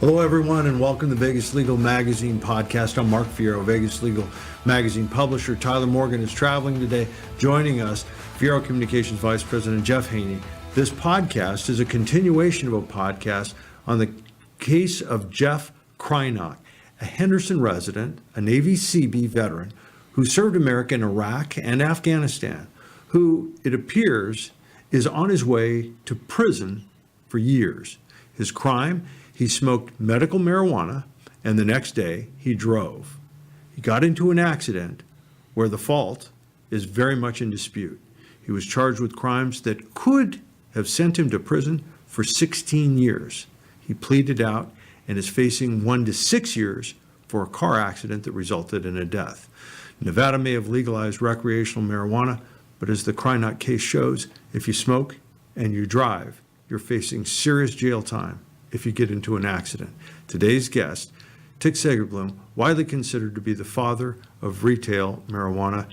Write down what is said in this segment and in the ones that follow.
Hello, everyone, and welcome to Vegas Legal Magazine podcast. I'm Mark Fierro, Vegas Legal Magazine publisher. Tyler Morgan is traveling today. Joining us, Fierro Communications Vice President Jeff Haney. This podcast is a continuation of a podcast on the case of Jeff Krajnak, a Henderson resident, a Navy Seabee veteran who served America in Iraq and Afghanistan, who, it appears, is on his way to prison for years. His crime: he smoked medical marijuana, and the next day he drove. He got into an accident where the fault is very much in dispute. He was charged with crimes that could have sent him to prison for 16 years. He pleaded out and is facing 1 to 6 years for a car accident that resulted in a death. Nevada may have legalized recreational marijuana, but as the Krajnak case shows, if you smoke and you drive, you're facing serious jail time if you get into an accident. Today's guest, Segerblom, widely considered to be the father of retail marijuana.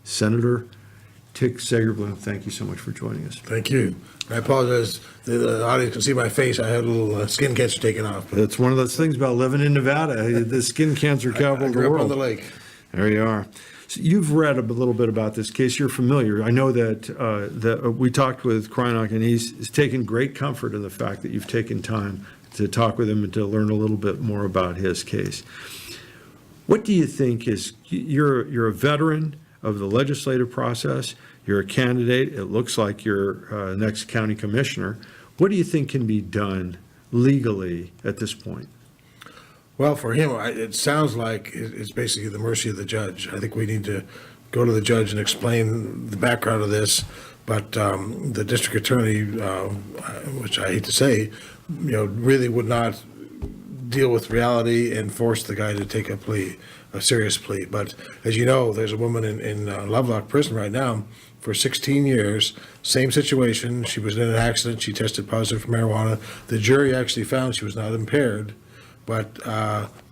Senator Segerblom, thank you so much for joining us. Thank you. I apologize. The audience can see my face. I had a little skin cancer taken off. That's one of those things about living in Nevada, the skin cancer capital of the world. I grew up on the lake. There you are. So you've read a little bit about this case. You're familiar. I know that we talked with Krajnak, and he's taken great comfort in the fact that you've taken time to talk with him and to learn a little bit more about his case. What do you think is, you're a veteran of the legislative process, you're a candidate, it looks like you're next county commissioner. What do you think can be done legally at this point? Well, for him, it sounds like it's basically the mercy of the judge. I think we need to go to the judge and explain the background of this. But the district attorney, which I hate to say, really would not deal with reality and force the guy to take a serious plea. But as you know, there's a woman in Lovelock prison right now for 16 years, same situation. She was in an accident. She tested positive for marijuana. The jury actually found she was not impaired. But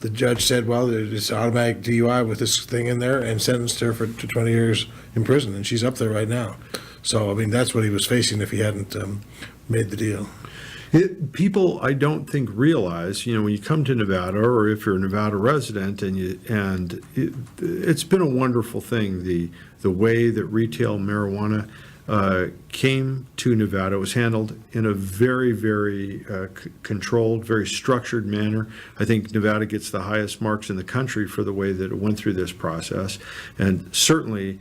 the judge said, well, it's automatic DUI with this thing in there, and sentenced her to 20 years in prison, and she's up there right now. So, I mean, that's what he was facing if he hadn't made the deal. People, I don't think, realize, when you come to Nevada, or if you're a Nevada resident, it's been a wonderful thing, the way that retail marijuana came to Nevada. It was handled in a very, very controlled, very structured manner. I think Nevada gets the highest marks in the country for the way that it went through this process, and certainly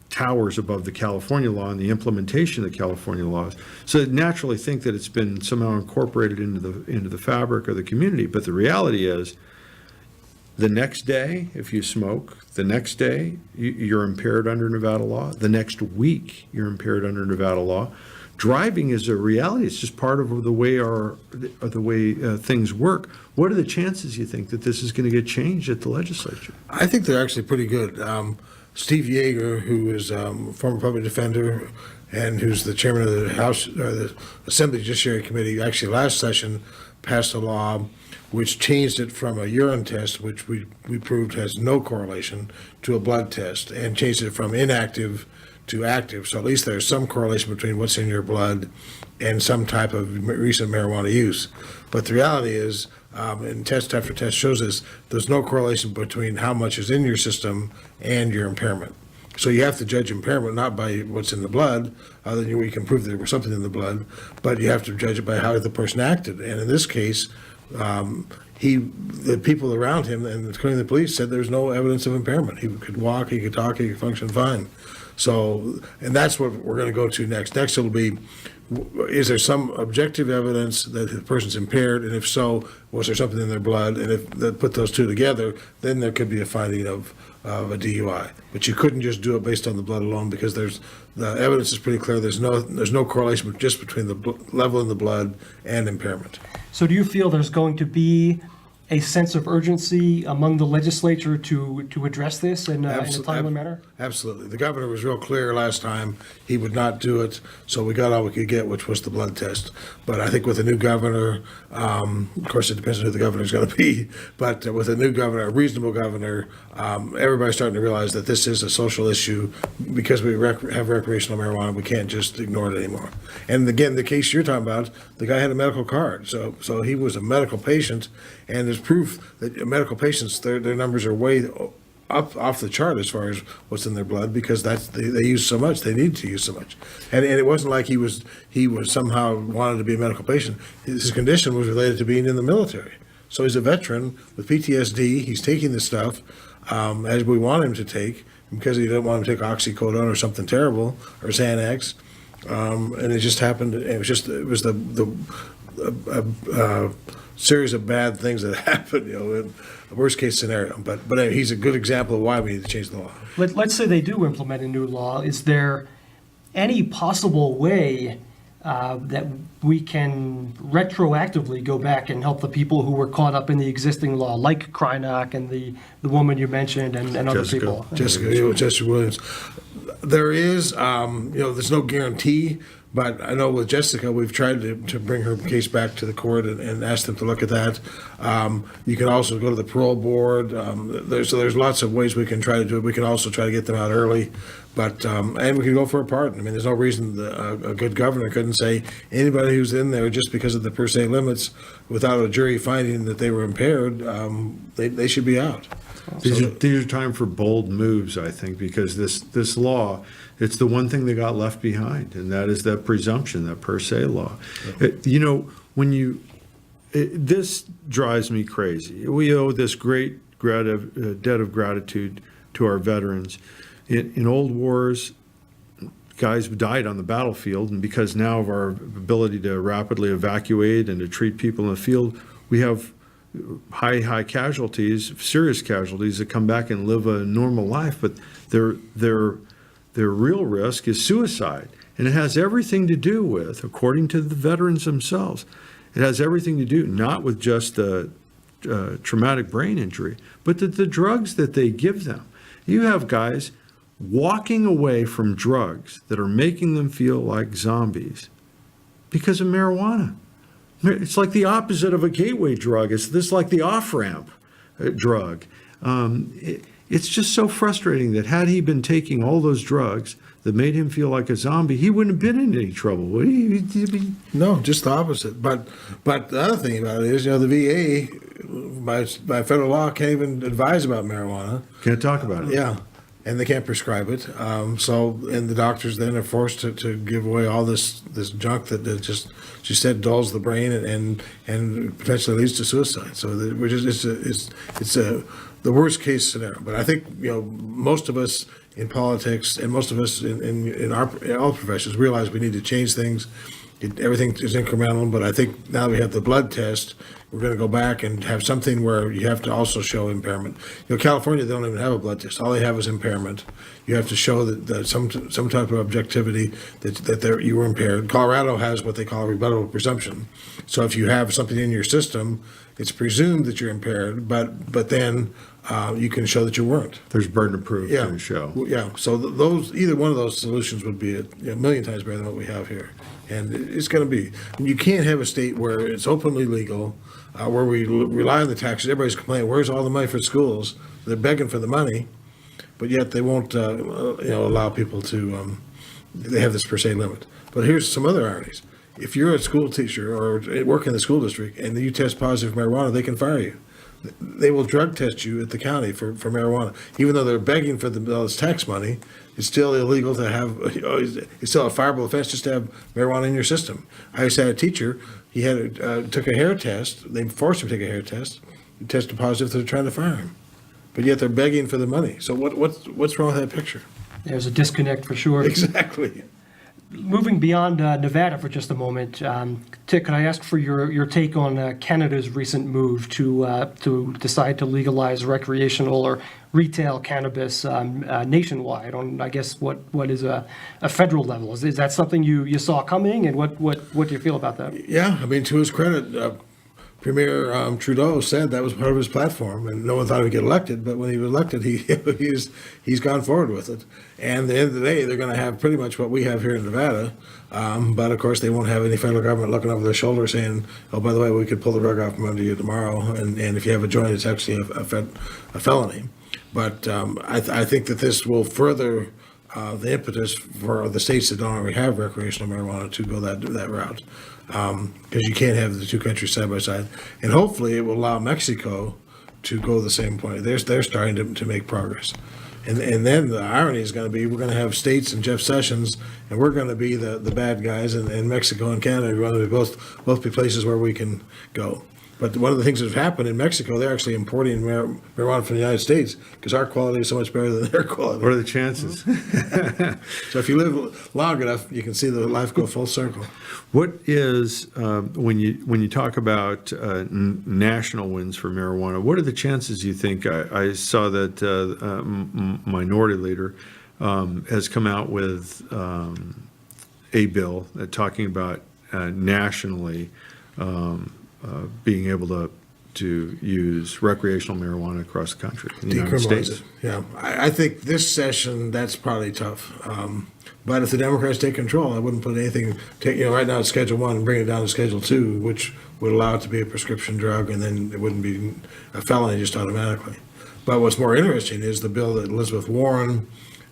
towers above the California law and the implementation of the California laws. So I naturally think that it's been somehow incorporated into the fabric of the community. But the reality is, the next day, if you smoke, the next day you're impaired under Nevada law. The next week you're impaired under Nevada law. Driving is a reality. It's just part of the way things work. What are the chances, you think, that this is going to get changed at the legislature? I think they're actually pretty good. Steve Yeager, who is a former public defender and who's the chairman of the House or the Assembly Judiciary Committee, actually last session passed a law which changed it from a urine test, which we proved has no correlation, to a blood test, and changed it from inactive to active. So at least there's some correlation between what's in your blood and some type of recent marijuana use. But the reality is, and test after test shows us, there's no correlation between how much is in your system and your impairment. So you have to judge impairment not by what's in the blood, other than we can prove there was something in the blood, but you have to judge it by how the person acted. And in this case, the people around him, and including the police, said there's no evidence of impairment. He could walk, he could talk, he could function fine. So, and that's what we're going to go to next. Next, it'll be, is there some objective evidence that the person's impaired? And if so, was there something in their blood? And if they put those two together, then there could be a finding of a DUI. But you couldn't just do it based on the blood alone, because the evidence is pretty clear. There's no correlation just between the level in the blood and impairment. So do you feel there's going to be a sense of urgency among the legislature to address this in a timely manner? Absolutely. The governor was real clear last time he would not do it, so we got all we could get, which was the blood test. But I think with a new governor, of course it depends on who the governor is going to be, but with a new governor, a reasonable governor, everybody's starting to realize that this is a social issue. because we have recreational marijuana, we can't just ignore it anymore. And again, the case you're talking about, the guy had a medical card, so he was a medical patient, and there's proof that medical patients, their numbers are way up off the chart as far as what's in their blood, because they use so much, they need to use so much. And it wasn't like he was somehow wanted to be a medical patient. His condition was related to being in the military. So he's a veteran with PTSD. He's taking this stuff as we want him to take, because he didn't want him to take oxycodone or something terrible, or Xanax. And it just happened. It was the series of bad things that happened, in a worst case scenario. But anyway, he's a good example of why we need to change the law. Let's say they do implement a new law. Is there any possible way that we can retroactively go back and help the people who were caught up in the existing law, like Krajnak and the woman you mentioned and other people? Jessica Williams. There is, there's no guarantee, but I know with Jessica, we've tried to bring her case back to the court and ask them to look at that. You can also go to the parole board. There's lots of ways we can try to do it. We can also try to get them out early. But and we can go for a pardon. I mean, there's no reason a good governor couldn't say anybody who's in there just because of the per se limits, without a jury finding that they were impaired, they should be out. These are time for bold moves, I think, because this law, it's the one thing that got left behind, and that is that presumption, that per se law. This drives me crazy. We owe this great debt of gratitude to our veterans. In old wars, guys died on the battlefield, and because now of our ability to rapidly evacuate and to treat people in the field, we have high casualties, serious casualties that come back and live a normal life, but their real risk is suicide. And it has everything to do with, according to the veterans themselves, it has everything to do not with just a traumatic brain injury, but the drugs that they give them. You have guys walking away from drugs that are making them feel like zombies because of marijuana. It's like the opposite of a gateway drug. It's this like the off-ramp drug. It's just so frustrating that had he been taking all those drugs that made him feel like a zombie, he wouldn't have been in any trouble, would he? No, just the opposite. But the other thing about it is, the VA, by federal law, can't even advise about marijuana. Can't talk about it. Yeah. And they can't prescribe it. And the doctors then are forced to give away all this junk that just, she said, dulls the brain and potentially leads to suicide. So it's the worst case scenario. But I think most of us in politics and most of us in all professions realize we need to change things. Everything is incremental, but I think now we have the blood test. We're going to go back and have something where you have to also show impairment. California, they don't even have a blood test. All they have is impairment. You have to show that some type of objectivity that you were impaired. Colorado has what they call a rebuttable presumption. So if you have something in your system, it's presumed that you're impaired, but then you can show that you weren't. There's burden of proof to show. Yeah. So either one of those solutions would be a million times better than what we have here. And it's going to be. You can't have a state where it's openly legal, where we rely on the taxes. Everybody's complaining, where's all the money for schools? They're begging for the money, but yet they won't allow people to, they have this per se limit. But here's some other ironies. If you're a school teacher or work in the school district and you test positive for marijuana, they can fire you. They will drug test you at the county for marijuana. Even though they're begging for all this tax money, it's still illegal to have, it's still a fireable offense just to have marijuana in your system. I just had a teacher, he took a hair test, they forced him to take a hair test, he tested positive, they're trying to fire him. But yet they're begging for the money. So what's wrong with that picture? There's a disconnect for sure. Exactly. Moving beyond Nevada for just a moment, Tick, could I ask for your take on Canada's recent move to decide to legalize recreational or retail cannabis nationwide on, I guess, what is a federal level? Is that something you saw coming, and what do you feel about that? Yeah, I mean, to his credit, Premier Trudeau said that was part of his platform, and no one thought he would get elected. But when he was elected, he's gone forward with it. And at the end of the day, they're going to have pretty much what we have here in Nevada. But of course, they won't have any federal government looking over their shoulder saying, "Oh, by the way, we could pull the rug out from under you tomorrow." And if you have a joint, it's actually a felony. But I think that this will further the impetus for the states that don't already have recreational marijuana to go that route. Because you can't have the two countries side by side. And hopefully it will allow Mexico to go the same point. They're starting to make progress. And then the irony is going to be, we're going to have states and Jeff Sessions, and we're going to be the bad guys, and Mexico and Canada are going to both be places where we can go. But one of the things that have happened in Mexico, they're actually importing marijuana from the United States because our quality is so much better than their quality. What are the chances? So if you live long enough, you can see the life go full circle. What is, when you talk about national wins for marijuana, what are the chances you think? I saw that Minority Leader has come out with a bill talking about nationally being able to use recreational marijuana across the country, in the United Decriminalize States. it. Yeah, I think this session, that's probably tough. But if the Democrats take control, I wouldn't put anything, right now it's Schedule 1 and bring it down to Schedule 2, which would allow it to be a prescription drug, and then it wouldn't be a felony just automatically. But what's more interesting is the bill that Elizabeth Warren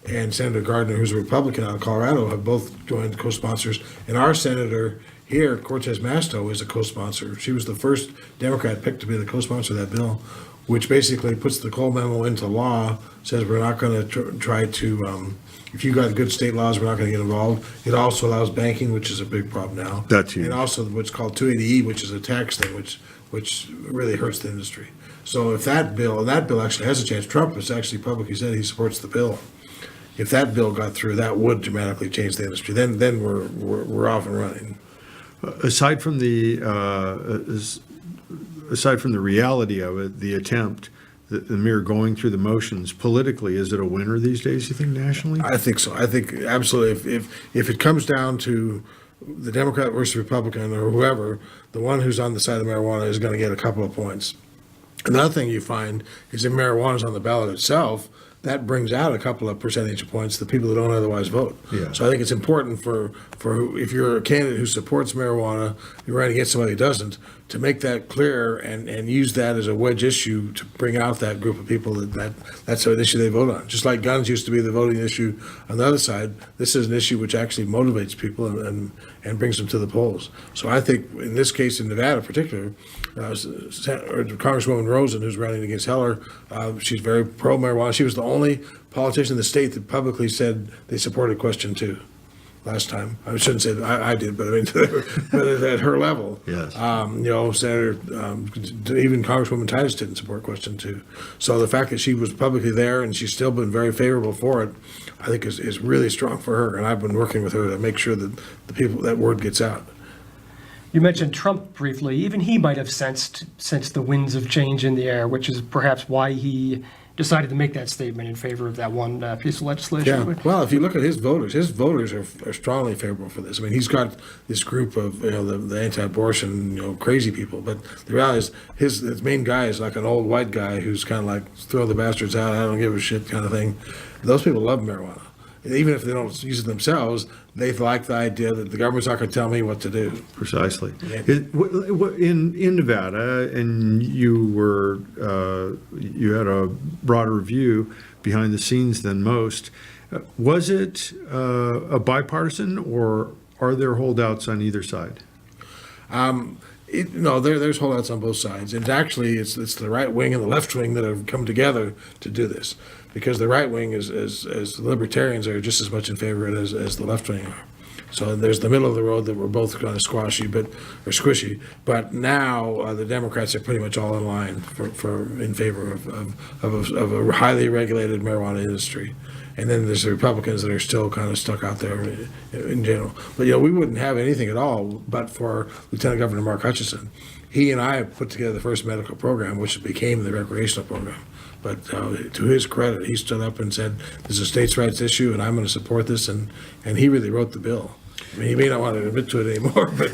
and Senator Gardner, who's a Republican out of Colorado, have both joined co-sponsors. And our senator here, Cortez Masto, is a co-sponsor. She was the first Democrat picked to be the co-sponsor of that bill, which basically puts the Cole memo into law, says we're not going to try to, if you got good state laws, we're not going to get involved. It also allows banking, which is a big problem now. That's huge. And also what's called 280E, which is a tax thing, which really hurts the industry. So if that bill actually has a chance, Trump has actually publicly said he supports the bill. If that bill got through, that would dramatically change the industry. Then we're off and running. Aside from the reality of it, the attempt, the mere going through the motions politically, is it a winner these days, you think, nationally? I think so. I think absolutely. If it comes down to the Democrat versus Republican or whoever, the one who's on the side of marijuana is going to get a couple of points. Another thing you find is if marijuana is on the ballot itself, that brings out a couple of percentage points to people that don't otherwise vote. Yeah. So I think it's important for if you're a candidate who supports marijuana, you're running against somebody who doesn't, to make that clear and use that as a wedge issue to bring out that group of people that's an issue they vote on. Just like guns used to be the voting issue on the other side, this is an issue which actually motivates people and brings them to the polls. So I think in this case, in Nevada in particular, Congresswoman Rosen, who's running against Heller, she's very pro-marijuana. She was the only politician in the state that publicly said they supported question 2 last time. I shouldn't say that I did, but I mean, but at her level. Yes. Senator, even Congresswoman Titus didn't support question 2. So the fact that she was publicly there and she's still been very favorable for it, I think is really strong for her. And I've been working with her to make sure that that word gets out. You mentioned Trump briefly. Even he might have sensed the winds of change in the air, which is perhaps why he decided to make that statement in favor of that one piece of legislation. Yeah, well, if you look at his voters are strongly favorable for this. I mean, he's got this group of, the anti-abortion, crazy people, but the reality is his main guy is like an old white guy who's kind of like, throw the bastards out, I don't give a shit kind of thing. Those people love marijuana. Even if they don't use it themselves, they like the idea that the government's not going to tell me what to do. Precisely. Yeah. In Nevada, and you had a broader view behind the scenes than most. Was it a bipartisan, or are there holdouts on either side? There's holdouts on both sides. And actually, it's the right wing and the left wing that have come together to do this. Because the right wing as libertarians are just as much in favor of it as the left wing are. So there's the middle of the road that we're both kind of squishy. But now the Democrats are pretty much all in line in favor of a highly regulated marijuana industry. And then there's the Republicans that are still kind of stuck out there in general. But we wouldn't have anything at all but for Lieutenant Governor Mark Hutchison. He and I put together the first medical program, which became the recreational program. But to his credit, he stood up and said, "This is a states' rights issue, and I'm going to support this." And he really wrote the bill. I mean, he may not want to admit to it anymore, but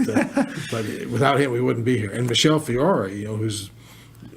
without him, we wouldn't be here. And Michelle Fiore, who's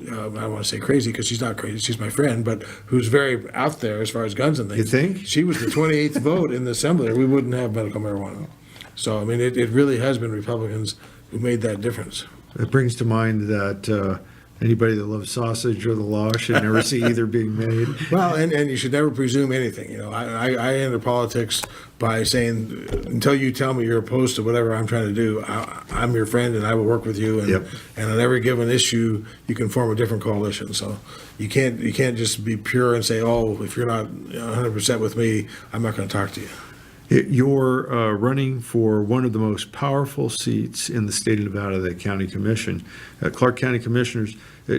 I don't want to say crazy because she's not crazy, she's my friend, but who's very out there as far as guns and things. You think? She was the 28th vote in the assembly. We wouldn't have medical marijuana. So, I mean, it really has been Republicans who made that difference. It brings to mind that Anybody that loves sausage or the law should never see either being made. Well, and you should never presume anything. I enter politics by saying, until you tell me you're opposed to whatever I'm trying to do, I'm your friend and I will work with you. And, Yep. and on every given issue, you can form a different coalition. So you can't just be pure and say, oh, if you're not 100% with me, I'm not going to talk to you. You're running for one of the most powerful seats in the state of Nevada, the county commission. Clark County Commissioners,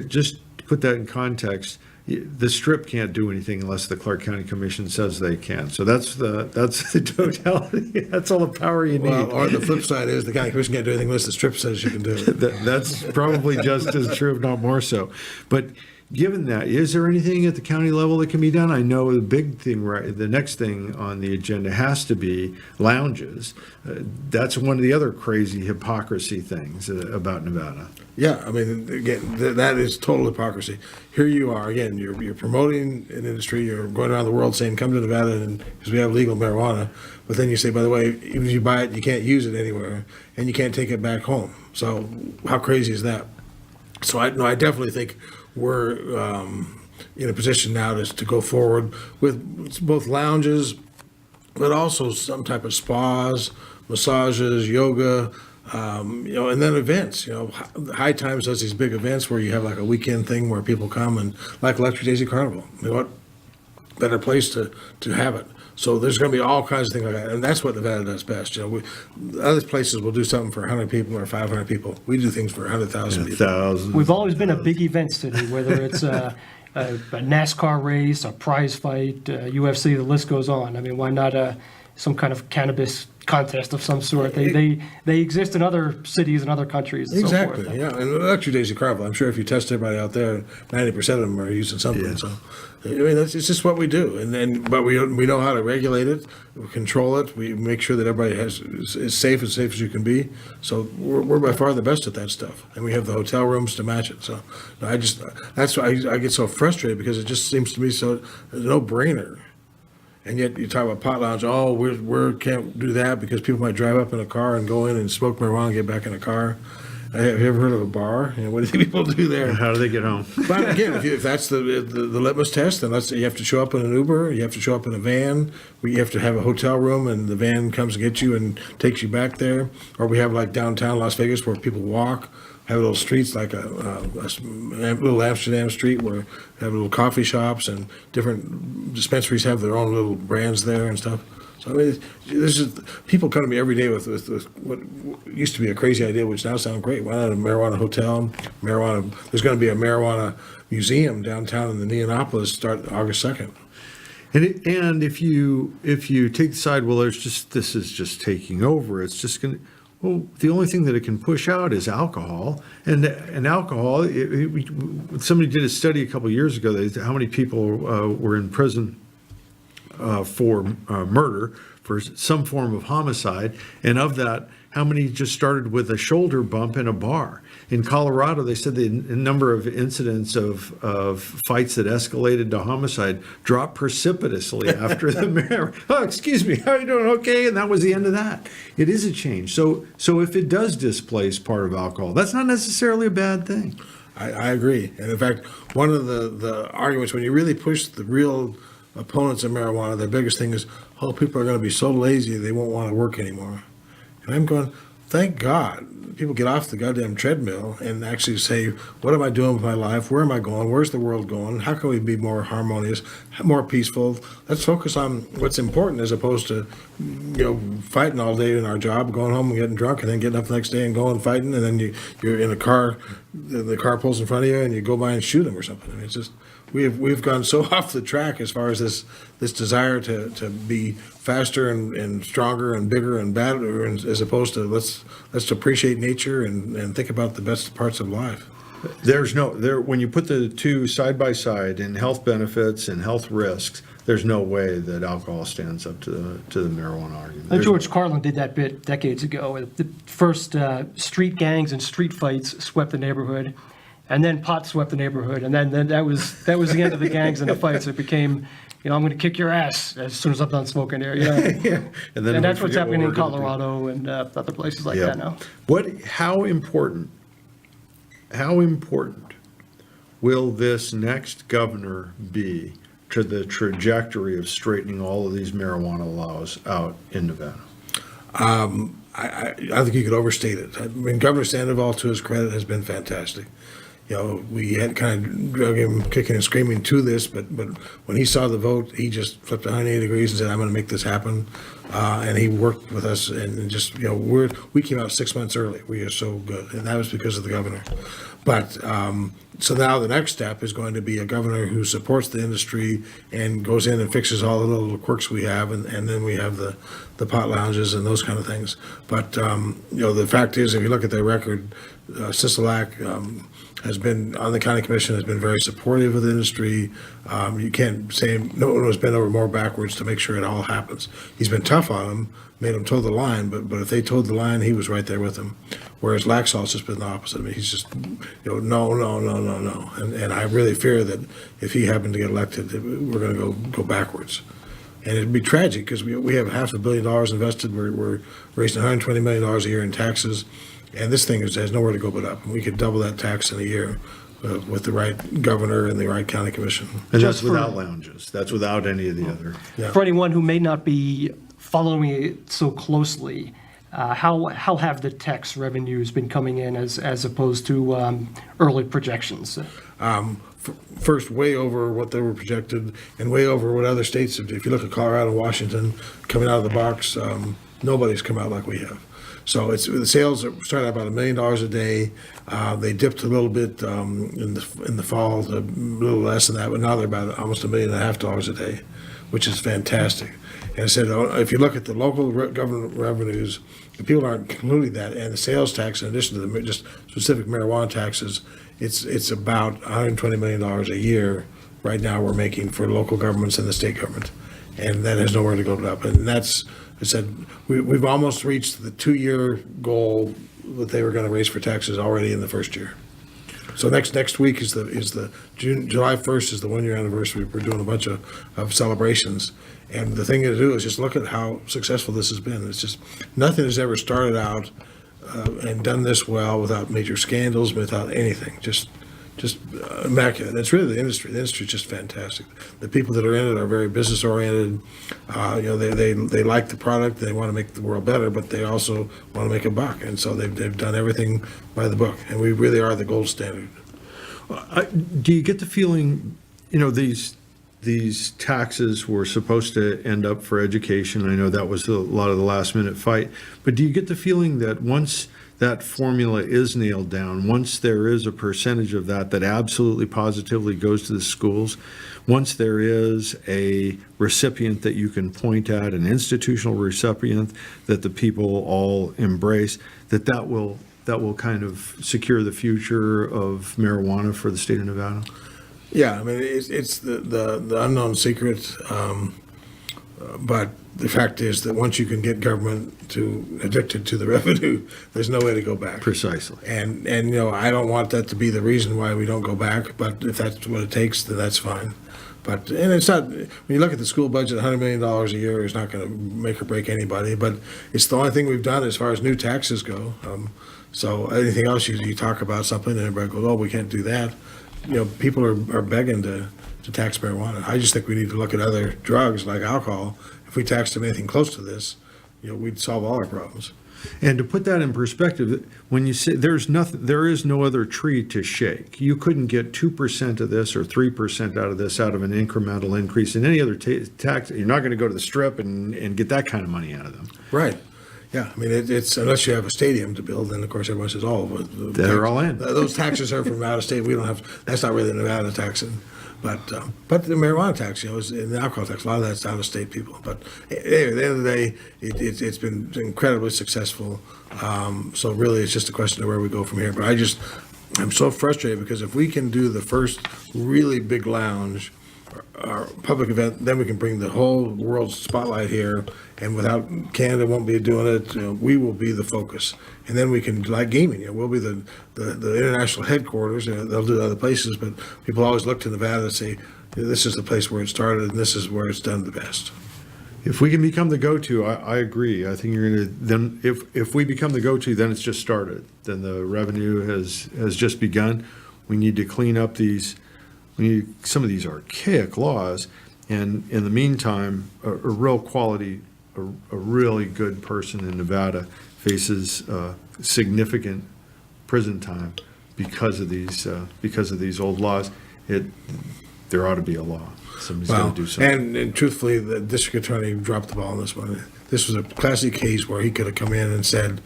just to put that in context, the Strip can't do anything unless the Clark County Commission says they can. So that's the totality. That's all the power you need. Well, or the flip side is the county commission can't do anything unless the Strip says you can do it. That's probably just as true, if not more so. But given that, is there anything at the county level that can be done? I know the big thing, right, the next thing on the agenda has to be lounges. That's one of the other crazy hypocrisy things about Nevada. Yeah, I mean, again, that is total hypocrisy. Here you are, again, you're promoting an industry, you're going around the world saying, come to Nevada because we have legal marijuana, but then you say, by the way, even if you buy it, you can't use it anywhere, and you can't take it back home. So how crazy is that? So I definitely think we're in a position now to go forward with both lounges, but also some type of spas, massages, yoga, and then events. High Times does these big events where you have like a weekend thing where people come, and like Electric Daisy Carnival. What better place to have it? So there's going to be all kinds of things like that, and that's what Nevada does best. Other places will do something for 100 people or 500 people. We do things for 100,000 people. Thousands. We've always been a big event city, whether it's a NASCAR race, a prize fight, UFC, the list goes on. I mean, why not some kind of cannabis contest of some sort? They exist in other cities and other countries and Exactly, so forth. yeah. And Electric Daisy Carnival, I'm sure if you test everybody out there, 90% of them are using something. Yeah. So, I mean, it's just what we do. But we know how to regulate it, we control it, we make sure that everybody is safe as you can be. So we're by far the best at that stuff. And we have the hotel rooms to match it. So that's why I get so frustrated, because it just seems to me so a no-brainer. And yet you talk about pot lounge, oh, we can't do that because people might drive up in a car and go in and smoke marijuana and get back in a car. Have you ever heard of a bar? What do you think people do there? How do they get home? But again, if that's the litmus test, then you have to show up in an Uber, you have to show up in a van, you have to have a hotel room, and the van comes to get you and takes you back there. Or we have like downtown Las Vegas where people walk, have little streets like a little Amsterdam street where have little coffee shops, and different dispensaries have their own little brands there and stuff. So I mean, people come to me every day with what used to be a crazy idea, which now sounds great. Why not a marijuana hotel? There's going to be a marijuana museum downtown in the Neonopolis start August 2nd. And if you take the side, well, this is just taking over. It's just going to. Well, the only thing that it can push out is alcohol, and alcohol. Somebody did a study a couple of years ago. How many people were in prison for murder, for some form of homicide, and of that, how many just started with a shoulder bump in a bar? In Colorado, they said the number of incidents of fights that escalated to homicide dropped precipitously after the mayor. Oh, excuse me, how are you doing? Okay, and that was the end of that. It is a change. So if it does displace part of alcohol, that's not necessarily a bad thing. I agree. And in fact, one of the arguments, when you really push the real opponents of marijuana, their biggest thing is, oh, people are going to be so lazy they won't want to work anymore. And I'm going, thank God people get off the goddamn treadmill and actually say, what am I doing with my life? Where am I going? Where's the world going? How can we be more harmonious, more peaceful? Let's focus on what's important, as opposed to, fighting all day in our job, going home and getting drunk, and then getting up the next day and going fighting, and then you're in a car, the car pulls in front of you, and you go by and shoot them or something. I mean, it's just, we've gone so off the track as far as this desire to be faster and stronger and bigger and better, as opposed to let's appreciate nature and think about the best parts of life. When you put the two side by side in health benefits and health risks, there's no way that alcohol stands up to the marijuana argument. George Carlin did that bit decades ago. The first street gangs and street fights swept the neighborhood, and then pot swept the neighborhood, and then that was the end of the gangs and the fights. It became, I'm going to kick your ass as soon as I'm done smoking here. Yeah. And that's what's happening in Colorado and other places like that now. How important will this next governor be to the trajectory of straightening all of these marijuana laws out in Nevada? I think you could overstate it. I mean, Governor Sandoval, to his credit, has been fantastic. You know, we had kind of drug him kicking and screaming to this, but when he saw the vote, he just flipped 180 degrees and said, I'm going to make this happen. And he worked with us, and just, you know, we came out 6 months early. We are so good, and that was because of the governor. But so now the next step is going to be a governor who supports the industry and goes in and fixes all the little quirks we have, and then we have the pot lounges and those kind of things. But you know, the fact is, if you look at their record, Sisolak has been on the county commission, has been very supportive of the industry. You can't say no one has been over more backwards to make sure it all happens. He's been tough on them, made them toe the line, but if they toed the line, he was right there with them. Whereas Laxalt's just been the opposite. I mean, he's just, you know, no. And I really fear that if he happened to get elected, we're going to go backwards. And it'd be tragic because we have $500 million invested. We're raising $120 million a year in taxes. And this thing has nowhere to go but up. We could double that tax in a year with the right governor and the right county commission. And Just that's without lounges. That's without any of the other. Yeah. For anyone who may not be following it so closely, how have the tax revenues been coming in as opposed to early projections? First, way over what they were projected and way over what other states have. If you look at Colorado and Washington coming out of the box, nobody's come out like we have. So the sales started at about $1 million a day. They dipped a little bit in the fall, a little less than that, but now they're about almost $1.5 million a day, which is fantastic. And I said, if you look at the local government revenues, the people aren't including that, and the sales tax, in addition to the just specific marijuana taxes, it's about $120 million a year right now we're making for local governments and the state government, and that has nowhere to go up. And that's, I said, we've almost reached the 2-year goal that they were going to raise for taxes already in the first year. So next week is July 1st is the 1-year anniversary. We're doing a bunch of celebrations. And the thing to do is just look at how successful this has been. It's just, nothing has ever started out and done this well without major scandals, without anything. Just immaculate. It's really the industry. The industry is just fantastic. The people that are in it are very business oriented. You know, they like the product. They want to make the world better, but they also want to make a buck. And so they've done everything by the book. And we really are the gold standard. Do you get the feeling, you know, these taxes were supposed to end up for education? I know that was a lot of the last minute fight, but do you get the feeling that once that formula is nailed down, once there is a percentage of that absolutely positively goes to the schools, once there is a recipient that you can point at, an institutional recipient that the people all embrace, that will kind of secure the future of marijuana for the state of Nevada? Yeah, I mean, it's the unknown secret, but the fact is that once you can get government addicted to the revenue, there's no way to go back. Precisely. And you know, I don't want that to be the reason why we don't go back, but if that's what it takes, then that's fine. But, and it's not, when you look at the school budget, $100 million a year is not going to make or break anybody, but it's the only thing we've done as far as new taxes go. So anything else, you talk about something and everybody goes, oh, we can't do that. You know, people are begging to tax marijuana. I just think we need to look at other drugs like alcohol. If we taxed them anything close to this, you know, we'd solve all our problems. And to put that in perspective, when you say there is no other tree to shake. You couldn't get 2% of this or 3% out of this out of an incremental increase in any other tax. You're not going to go to the Strip and get that kind of money out of them. Right. Yeah, I mean, it's unless you have a stadium to build, then of course everyone says, "Oh, they're all in." Those taxes are from out of state. We don't have. That's not really Nevada taxing, but the marijuana tax, you know, is in the alcohol tax. A lot of that's out of state people. But anyway, at the end of the day, it's been incredibly successful. So really, it's just a question of where we go from here. But I'm so frustrated because if we can do the first really big lounge, our public event, then we can bring the whole world's spotlight here, and without Canada won't be doing it, you know, we will be the focus, and then we can, like gaming, you know, we'll be the international headquarters. You know, they'll do other places, but people always look to Nevada and say, this is the place where it started, and this is where it's done the best. If we can become the go-to, I agree. I think you're going to then if we become the go-to, then it's just started. Then the revenue has just begun. We need to clean up some of these archaic laws. And in the meantime, a real quality, a really good person in Nevada faces significant prison time because of these old laws. There ought to be a law. Somebody's got to do something. And truthfully, the district attorney dropped the ball on this one. This was a classic case where he could have come in and said,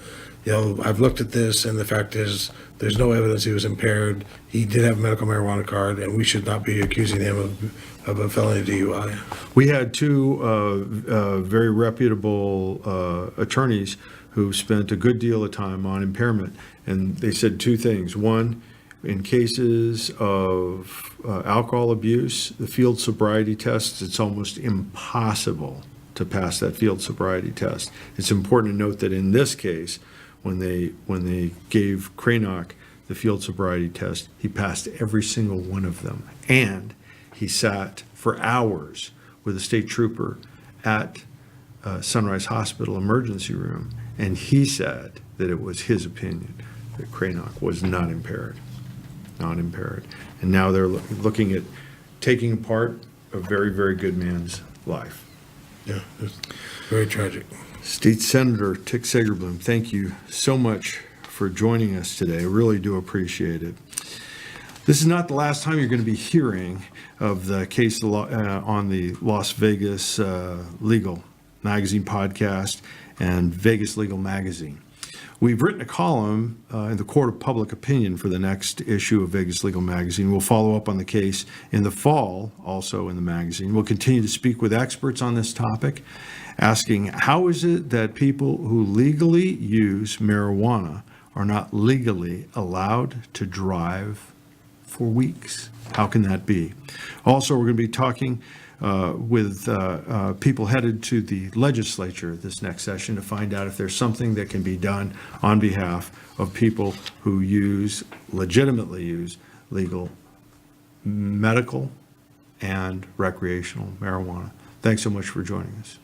I've looked at this, and the fact is, there's no evidence he was impaired. He did have a medical marijuana card, and we should not be accusing him of a felony DUI. We had two very reputable attorneys who spent a good deal of time on impairment, and they said two things. One, in cases of alcohol abuse, the field sobriety tests, it's almost impossible to pass that field sobriety test. It's important to note that in this case, when they gave Krajnak the field sobriety test, he passed every single one of them. And he sat for hours with a state trooper at Sunrise Hospital emergency room, and he said that it was his opinion that Krajnak was not impaired. And now they're looking at taking apart a very, very good man's life. Yeah, it's very tragic. State Senator Tick Segerblom, thank you so much for joining us today. I really do appreciate it. This is not the last time you're going to be hearing of the case on the Las Vegas Legal Magazine podcast and Vegas Legal Magazine. We've written a column in the Court of Public Opinion for the next issue of Vegas Legal Magazine. We'll follow up on the case in the fall, also in the magazine. We'll continue to speak with experts on this topic, asking how is it that people who legally use marijuana are not legally allowed to drive for weeks? How can that be? Also, we're going to be talking with people headed to the legislature this next session to find out if there's something that can be done on behalf of people who legitimately use legal medical and recreational marijuana. Thanks so much for joining us.